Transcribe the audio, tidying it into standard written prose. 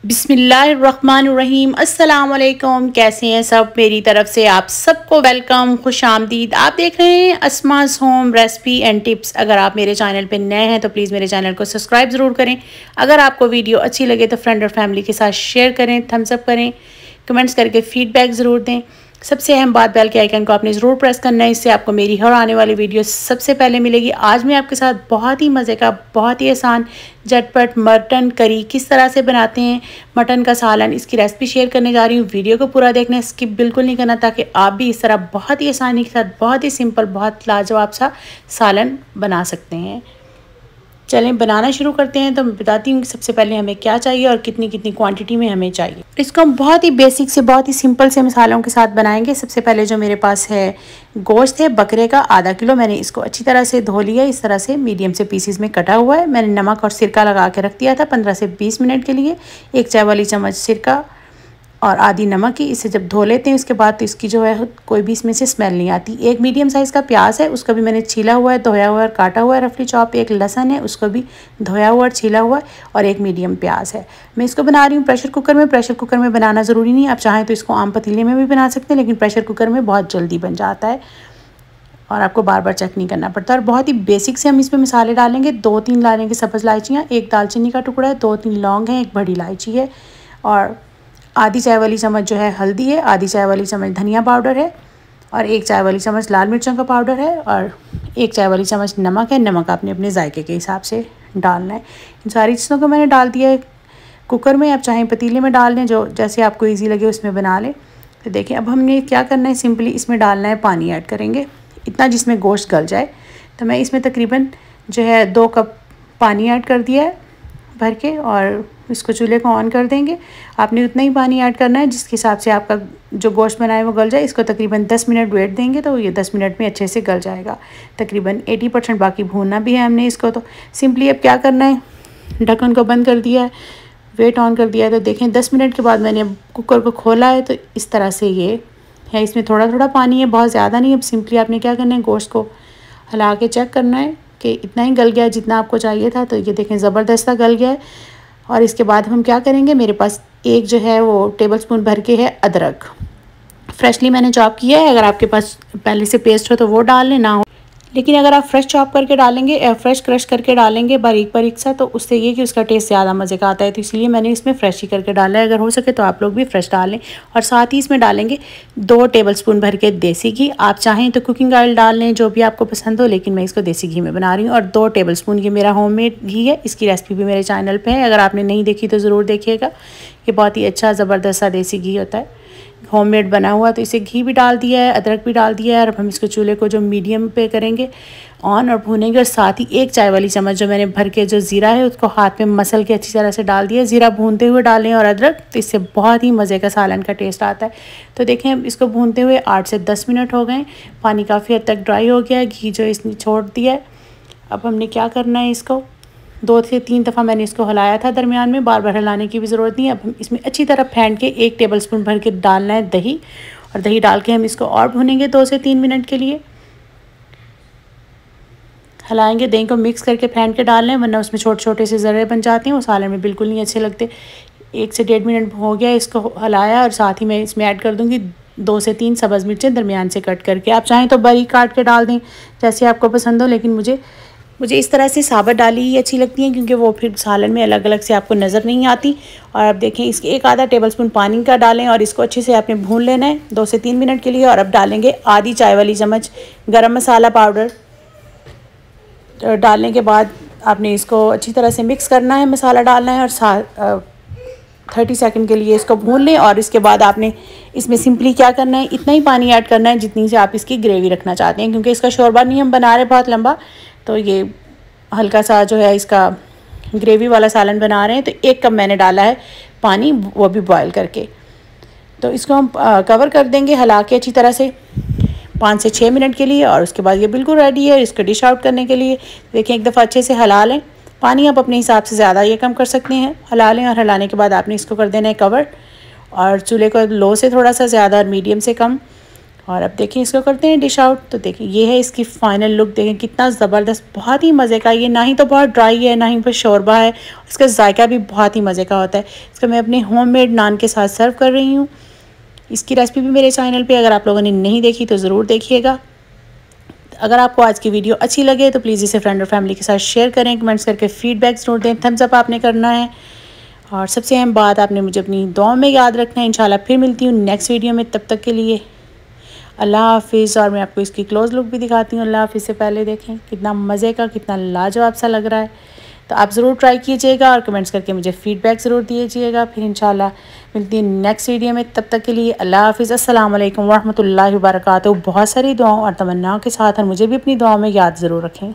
बिस्मिल्लाहिर्रहमानिर्रहीम। अस्सलाम वालेकुम। कैसे हैं सब? मेरी तरफ से आप सबको वेलकम, खुश आमदीद। आप देख रहे हैं Asma's home recipe and tips. अगर आप मेरे चैनल पे नए हैं तो प्लीज़ मेरे चैनल को सब्सक्राइब ज़रूर करें। अगर आपको वीडियो अच्छी लगे तो फ्रेंड और फैमिली के साथ शेयर करें, थम्स अप करें, कमेंट्स करके फ़ीडबैक ज़रूर दें। सबसे अहम बात, बेल के आइकन को आपने ज़रूर प्रेस करना है, इससे आपको मेरी हर आने वाली वीडियो सबसे पहले मिलेगी। आज मैं आपके साथ बहुत ही मज़े का, बहुत ही आसान, झटपट मटन करी किस तरह से बनाते हैं, मटन का सालन, इसकी रेसिपी शेयर करने जा रही हूँ। वीडियो को पूरा देखना है, स्किप बिल्कुल नहीं करना, ताकि आप भी इस तरह बहुत ही आसानी के साथ, बहुत ही सिंपल, बहुत लाजवाब सा सालन बना सकते हैं। चलें बनाना शुरू करते हैं। तो मैं बताती हूँ कि सबसे पहले हमें क्या चाहिए और कितनी कितनी क्वांटिटी में हमें चाहिए। इसको हम बहुत ही बेसिक से, बहुत ही सिंपल से मसालों के साथ बनाएंगे। सबसे पहले जो मेरे पास है गोश्त है बकरे का आधा किलो। मैंने इसको अच्छी तरह से धो लिया, इस तरह से मीडियम से पीसीज में कटा हुआ है। मैंने नमक और सिरका लगा के रख दिया था 15 से 20 मिनट के लिए। 1 चाय वाली चम्मच सिरका और आधी नमक की। इसे जब धो लेते हैं उसके बाद तो इसकी जो है कोई भी इसमें से स्मेल नहीं आती। एक मीडियम साइज़ का प्याज है, उसका भी मैंने छीला हुआ है, धोया हुआ है और काटा हुआ है रफली चॉप। एक लहसुन है, उसको भी धोया हुआ और छीला हुआ है, और एक मीडियम प्याज है। मैं इसको बना रही हूँ प्रेशर कुकर में। प्रेशर कुकर में बनाना ज़रूरी नहीं है, आप चाहें तो इसको आम पतीले में भी बना सकते हैं, लेकिन प्रेशर कुकर में बहुत जल्दी बन जाता है और आपको बार बार चेक नहीं करना पड़ता। और बहुत ही बेसिक से हम इसमें मसाले डालेंगे। 2-3 डालेंगे सब्ज़ इलायचियाँ, 1 दालचीनी का टुकड़ा है, 2-3 लौंग हैं, 1 बड़ी इलायची है, और आधी चाय वाली चम्मच जो है हल्दी है, आधी चाय वाली चम्मच धनिया पाउडर है, और 1 चाय वाली चम्मच लाल मिर्चों का पाउडर है, और 1 चाय वाली चम्मच नमक है। नमक आपने अपने जायके के हिसाब से डालना है। इन सारी चीज़ों को मैंने डाल दिया है कुकर में। आप चाहें पतीले में डाल लें, जो जैसे आपको ईजी लगे उसमें बना लें। तो देखिए अब हमने क्या करना है, सिंपली इसमें डालना है पानी ऐड करेंगे, इतना जिसमें गोश्त गल जाए। तो मैं इसमें तकरीबन जो है 2 कप पानी ऐड कर दिया है भर के, और इसको चूल्हे को ऑन कर देंगे। आपने उतना ही पानी ऐड करना है जिसके हिसाब से आपका जो गोश्त बनाए वो गल जाए। इसको तकरीबन 10 मिनट वेट देंगे तो ये 10 मिनट में अच्छे से गल जाएगा। तकरीबन 80% बाकी भूनना भी है हमने इसको। तो सिंपली अब क्या करना है, ढक्कन को बंद कर दिया है, वेट ऑन कर दिया है। तो देखें 10 मिनट के बाद मैंने अब कुकर को खोला है, तो इस तरह से ये है। इसमें थोड़ा थोड़ा पानी है, बहुत ज़्यादा नहीं। अब सिंपली आपने क्या करना है, गोश्त को हिला के चेक करना है कि इतना ही गल गया जितना आपको चाहिए था। तो ये देखें ज़बरदस्त गल गया है। और इसके बाद हम क्या करेंगे, मेरे पास एक जो है वो टेबलस्पून भर के है अदरक, फ्रेशली मैंने चॉप किया है। अगर आपके पास पहले से पेस्ट हो तो वो डाल लें, ना हो लेकिन अगर आप फ्रेश चॉप करके डालेंगे, फ्रेश क्रश करके डालेंगे बारीक बारीक सा, तो उससे ये कि उसका टेस्ट ज़्यादा मज़े का आता है। तो इसलिए मैंने इसमें फ्रेश ही करके डाला है। अगर हो सके तो आप लोग भी फ्रेश डालें। और साथ ही इसमें डालेंगे 2 टेबलस्पून भर के देसी घी। आप चाहें तो कुकिंग ऑयल डाल लें, जो भी आपको पसंद हो, लेकिन मैं इसको देसी घी में बना रही हूँ। और 2 टेबलस्पून ये मेरा होममेड घी है। इसकी रेसिपी भी मेरे चैनल पर है, अगर आपने नहीं देखी तो ज़रूर देखिएगा। ये बहुत ही अच्छा ज़बरदस्त सा देसी घी होता है, होममेड बना हुआ। तो इसे घी भी डाल दिया है, अदरक भी डाल दिया है। और अब हम इसको चूल्हे को जो मीडियम पे करेंगे ऑन, और भूनेंगे। और साथ ही 1 चाय वाली चम्मच जो मैंने भर के जो ज़ीरा है उसको हाथ में मसल के अच्छी तरह से डाल दिया। ज़ीरा भूनते हुए डालें और अदरक, तो इससे बहुत ही मज़े का सालन का टेस्ट आता है। तो देखें अब इसको भूनते हुए 8 से 10 मिनट हो गए। पानी काफ़ी हद तक ड्राई हो गया है, घी जो इसने छोड़ दिया है। अब हमने क्या करना है, इसको 2 से 3 दफ़ा मैंने इसको हिलाया था दरमियान में, बार बार हिलाने की भी ज़रूरत नहीं है। अब हम इसमें अच्छी तरह फेंट के 1 टेबलस्पून भर के डालना है दही, और दही डाल के हम इसको और भूनेंगे 2 से 3 मिनट के लिए। हिलाएंगे, दही को मिक्स करके फेंट के डाल लें, वरना उसमें छोटे छोटे से ज़र्रे बन जाते हैं, वो सालन में बिल्कुल नहीं अच्छे लगते। 1 से 1.5 मिनट हो गया, इसको हिलाया। और साथ ही मैं इसमें ऐड कर दूँगी 2 से 3 सब्ज़ मिर्चें दरमियान से कट करके। आप चाहें तो बारीक काट के डाल दें, जैसे आपको पसंद हो, लेकिन मुझे इस तरह से साबुत डाली ही अच्छी लगती हैं, क्योंकि वो फिर सालन में अलग अलग से आपको नज़र नहीं आती। और अब देखें इसके 1 आधा टेबलस्पून पानी का डालें, और इसको अच्छे से आपने भून लेना है 2 से 3 मिनट के लिए। और अब डालेंगे आधी चाय वाली चम्मच गरम मसाला पाउडर। डालने के बाद आपने इसको अच्छी तरह से मिक्स करना है, मसाला डालना है, और 30 सेकंड के लिए इसको भून लें। और इसके बाद आपने इसमें सिंपली क्या करना है, इतना ही पानी ऐड करना है जितनी से आप इसकी ग्रेवी रखना चाहते हैं, क्योंकि इसका शोरबा नहीं हम बना रहे बहुत लंबा, तो ये हल्का सा जो है इसका ग्रेवी वाला सालन बना रहे हैं। तो 1 कप मैंने डाला है पानी, वो भी बॉयल करके। तो इसको हम कवर कर देंगे हिला के अच्छी तरह से 5 से 6 मिनट के लिए, और उसके बाद ये बिल्कुल रेडी है इसको डिश आउट करने के लिए। देखिए 1 दफ़ा अच्छे से हिला लें। पानी आप अपने हिसाब से ज़्यादा ये कम कर सकते हैं, हिला लें। और हिलाने के बाद आपने इसको कर देना है कवर, और चूल्हे को लो से थोड़ा सा ज़्यादा और मीडियम से कम और अब देखिए इसको करते हैं डिश आउट। तो देखिए ये है इसकी फ़ाइनल लुक, देखें कितना ज़बरदस्त, बहुत ही मज़े का। ये ना ही तो बहुत ड्राई है ना ही बहुत शोरबा है, इसका जायका भी बहुत ही मज़े का होता है। इसका मैं अपने होममेड नान के साथ सर्व कर रही हूँ। इसकी रेसिपी भी मेरे चैनल पे अगर आप लोगों ने नहीं देखी तो ज़रूर देखिएगा। अगर आपको आज की वीडियो अच्छी लगे तो प्लीज़ इसे फ्रेंड और फैमिली के साथ शेयर करें, कमेंट्स करके फीडबैक ज़रूर दें, थम्स अप आपने करना है। और सबसे अहम बात, आपने मुझे अपनी दुआ में याद रखना है। इंशाल्लाह फिर मिलती हूँ नेक्स्ट वीडियो में, तब तक के लिए अल्लाह हाफिज़। और मैं आपको इसकी क्लोज़ लुक भी दिखाती हूँ। अल्लाह हाफिज़ से पहले देखें कितना मज़े का, कितना लाजवाब सा लग रहा है। तो आप ज़रूर ट्राई कीजिएगा और कमेंट्स करके मुझे फ़ीडबैक ज़रूर दीजिएगा। फिर इंशाल्लाह मिलती है नेक्स्ट वीडियो में, तब तक के लिए अल्लाह हाफिज़। अस्सलाम वालेकुम वरहमतुल्लाहि वबरकातुहू। बहुत सारी दुआओं और तमन्नाओं के साथ, और मुझे भी अपनी दुआओं में याद ज़रूर रखें।